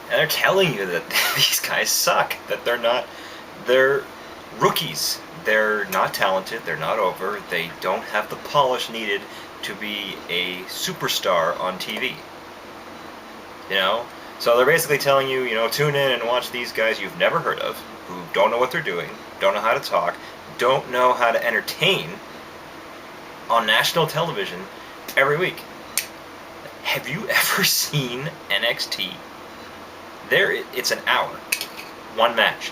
And they're telling you that these guys suck, that they're rookies. They're not talented, they're not over, they don't have the polish needed to be a superstar on TV. You know? So they're basically telling you, tune in and watch these guys you've never heard of, who don't know what they're doing, don't know how to talk, don't know how to entertain on national television every week. Have you ever seen NXT? It's an hour. One match.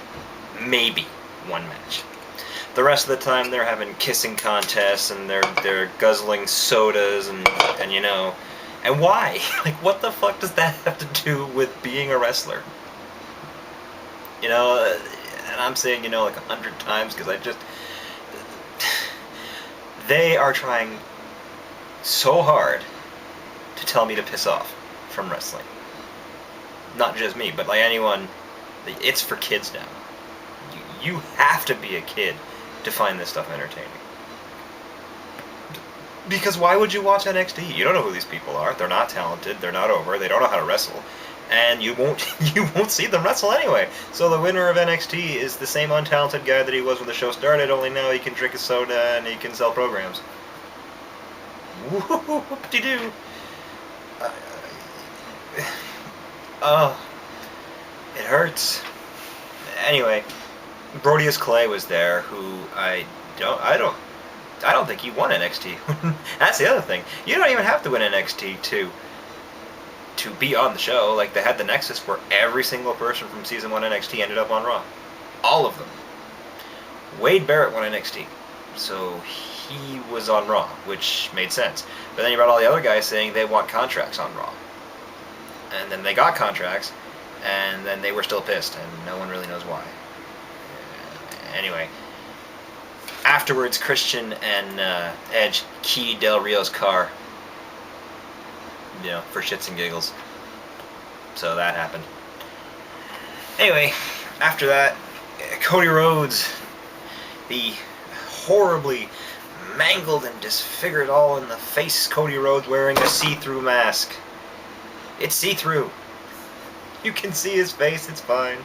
Maybe one match. The rest of the time they're having kissing contests and they're guzzling sodas and and why? Like, what the fuck does that have to do with being a wrestler? And I'm saying, like 100 times because they are trying so hard to tell me to piss off from wrestling. Not just me, but like anyone. It's for kids now. You have to be a kid to find this stuff entertaining. Because why would you watch NXT? You don't know who these people are. They're not talented. They're not over. They don't know how to wrestle. And you won't see them wrestle anyway. So the winner of NXT is the same untalented guy that he was when the show started, only now he can drink a soda and he can sell programs. Whoop-de-doo. Oh, it hurts. Anyway, Brodus Clay was there, who I don't think he won NXT. That's the other thing. You don't even have to win NXT to be on the show. Like, they had the Nexus where every single person from Season 1 NXT ended up on Raw. All of them. Wade Barrett won NXT. So he was on Raw, which made sense. But then you brought all the other guys saying they want contracts on Raw. And then they got contracts, and then they were still pissed, and no one really knows why. Anyway, afterwards, Christian and Edge keyed Del Rio's car, for shits and giggles. So that happened. Anyway, after that, Cody Rhodes, the horribly mangled and disfigured all in the face Cody Rhodes wearing a see-through mask. It's see-through. You can see his face, it's fine.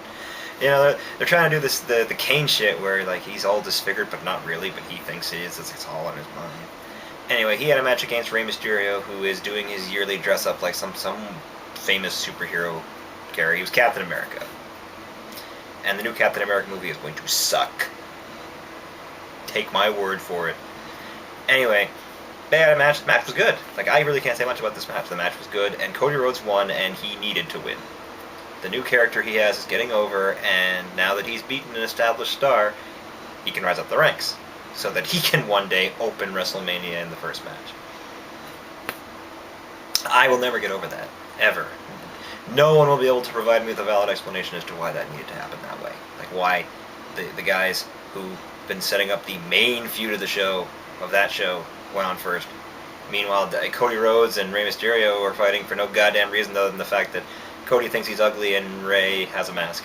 They're trying to do this, the Kane shit where, like, he's all disfigured, but not really, but he thinks he is. It's all in his mind. Anyway, he had a match against Rey Mysterio, who is doing his yearly dress-up like some famous superhero character. He was Captain America. And the new Captain America movie is going to suck. Take my word for it. Anyway, they had a match. The match was good. Like, I really can't say much about this match. The match was good, and Cody Rhodes won, and he needed to win. The new character he has is getting over, and now that he's beaten an established star, he can rise up the ranks, so that he can one day open WrestleMania in the first match. I will never get over that, ever. No one will be able to provide me with a valid explanation as to why that needed to happen that way. Like, why the guys who've been setting up the main feud of that show, went on first. Meanwhile, Cody Rhodes and Rey Mysterio are fighting for no goddamn reason other than the fact that Cody thinks he's ugly and Rey has a mask.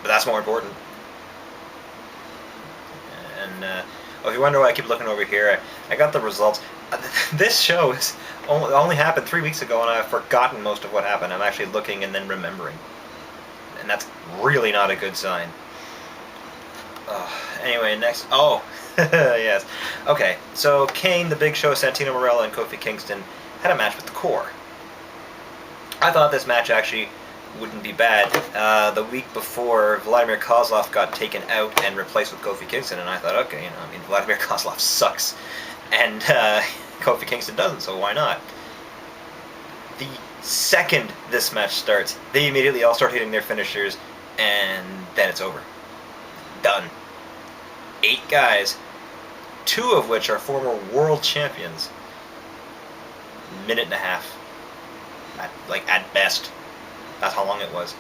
But that's more important. And if you wonder why I keep looking over here, I got the results. This show only happened 3 weeks ago, and I've forgotten most of what happened. I'm actually looking and then remembering. And that's really not a good sign. Anyway, next... Oh, yes. Okay, so Kane, The Big Show, Santino Marella, and Kofi Kingston had a match with the Core. I thought this match actually wouldn't be bad. The week before, Vladimir Kozlov got taken out and replaced with Kofi Kingston, and I thought, okay, Vladimir Kozlov sucks, and Kofi Kingston doesn't, so why not? The second this match starts, they immediately all start hitting their finishers, and then it's over. Done. 8 guys, 2 of which are former world champions. Minute and a half. At best. That's how long it was.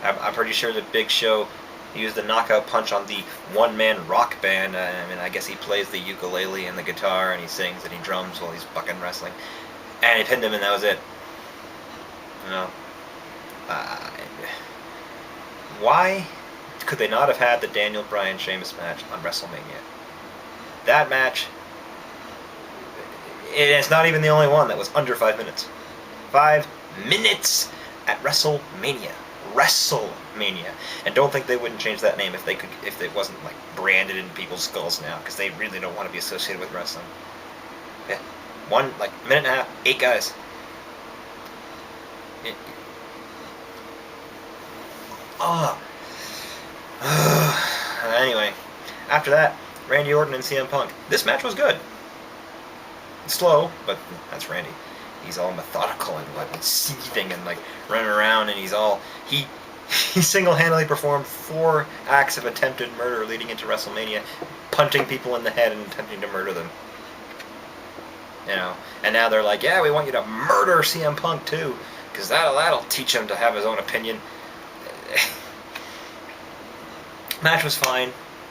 I'm pretty sure the Big Show used the knockout punch on the one-man rock band. I guess he plays the ukulele and the guitar, and he sings and he drums while he's fucking wrestling. And he pinned him, and that was it. Why could they not have had the Daniel Bryan Sheamus match on WrestleMania? That match, it's not even the only one that was under 5 minutes. 5 minutes at WrestleMania. WrestleMania. And don't think they wouldn't change that name if it wasn't like branded in people's skulls now, because they really don't want to be associated with wrestling. Yeah, minute and a half, 8 guys. Anyway, after that, Randy Orton and CM Punk. This match was good. It's slow, but that's Randy. He's all methodical and seething and like running around, and he single-handedly performed 4 acts of attempted murder leading into WrestleMania, punching people in the head and attempting to murder them. You know, and now they're like, yeah, we want you to murder CM Punk too, because that'll teach him to have his own opinion. Match was fine,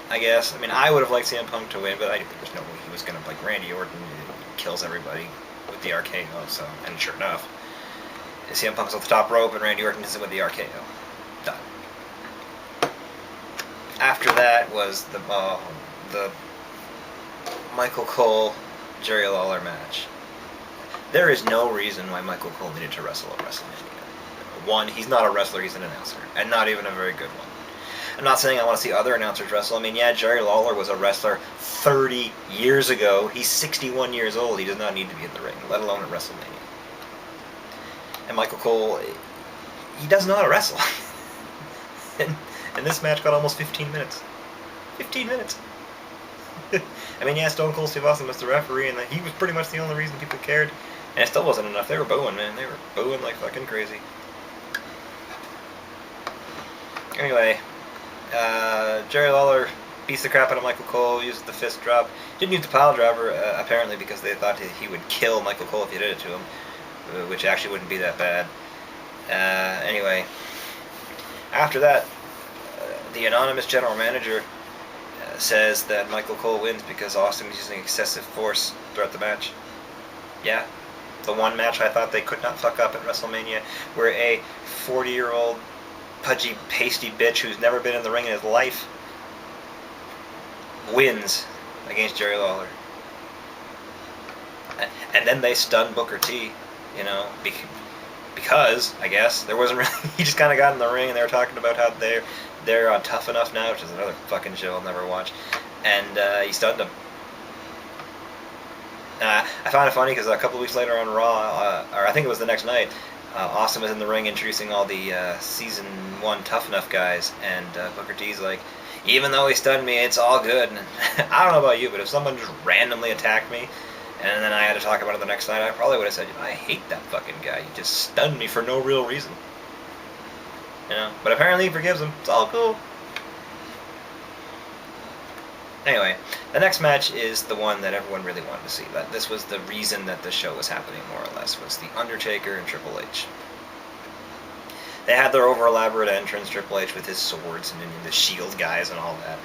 I guess. I mean, I would have liked CM Punk to win, but I didn't think there's no way he was going to, like, Randy Orton kills everybody with the RKO, so, and sure enough, CM Punk's on the top rope and Randy Orton hits him with the RKO. Done. After that was the Michael Cole, Jerry Lawler match. There is no reason why Michael Cole needed to wrestle at WrestleMania. One, he's not a wrestler, he's an announcer, and not even a very good one. I'm not saying I want to see other announcers wrestle. I mean, yeah, Jerry Lawler was a wrestler 30 years ago. He's 61 years old. He does not need to be in the ring, let alone at WrestleMania. And Michael Cole, he does know how to wrestle. and this match got almost 15 minutes. 15 minutes. I mean, yeah, Stone Cold Steve Austin was the referee, and he was pretty much the only reason people cared. And it still wasn't enough. They were booing, man. They were booing like fucking crazy. Anyway, Jerry Lawler beats the crap out of Michael Cole, uses the fist drop. Didn't use the pile driver, apparently, because they thought he would kill Michael Cole if he did it to him, which actually wouldn't be that bad. Anyway, after that, the anonymous general manager says that Michael Cole wins because Austin was using excessive force throughout the match. Yeah, the one match I thought they could not fuck up at WrestleMania, where a 40-year-old pudgy, pasty bitch who's never been in the ring in his life wins against Jerry Lawler. And then they stunned Booker T, you know, because, I guess, there wasn't really, he just kind of got in the ring and they were talking about how they're on Tough Enough now, which is another fucking show I'll never watch, and he stunned him. I found it funny because a couple of weeks later on Raw, or I think it was the next night, Austin was in the ring introducing all the Season 1 Tough Enough guys, and Booker T's like, even though he stunned me, it's all good. And I don't know about you, but if someone just randomly attacked me, and then I had to talk about it the next night, I probably would have said, I hate that fucking guy. He just stunned me for no real reason. You know? But apparently he forgives him. It's all cool. Anyway, the next match is the one that everyone really wanted to see. This was the reason that the show was happening, more or less, was The Undertaker and Triple H. They had their over-elaborate entrance, Triple H with his swords and the shield guys and all that.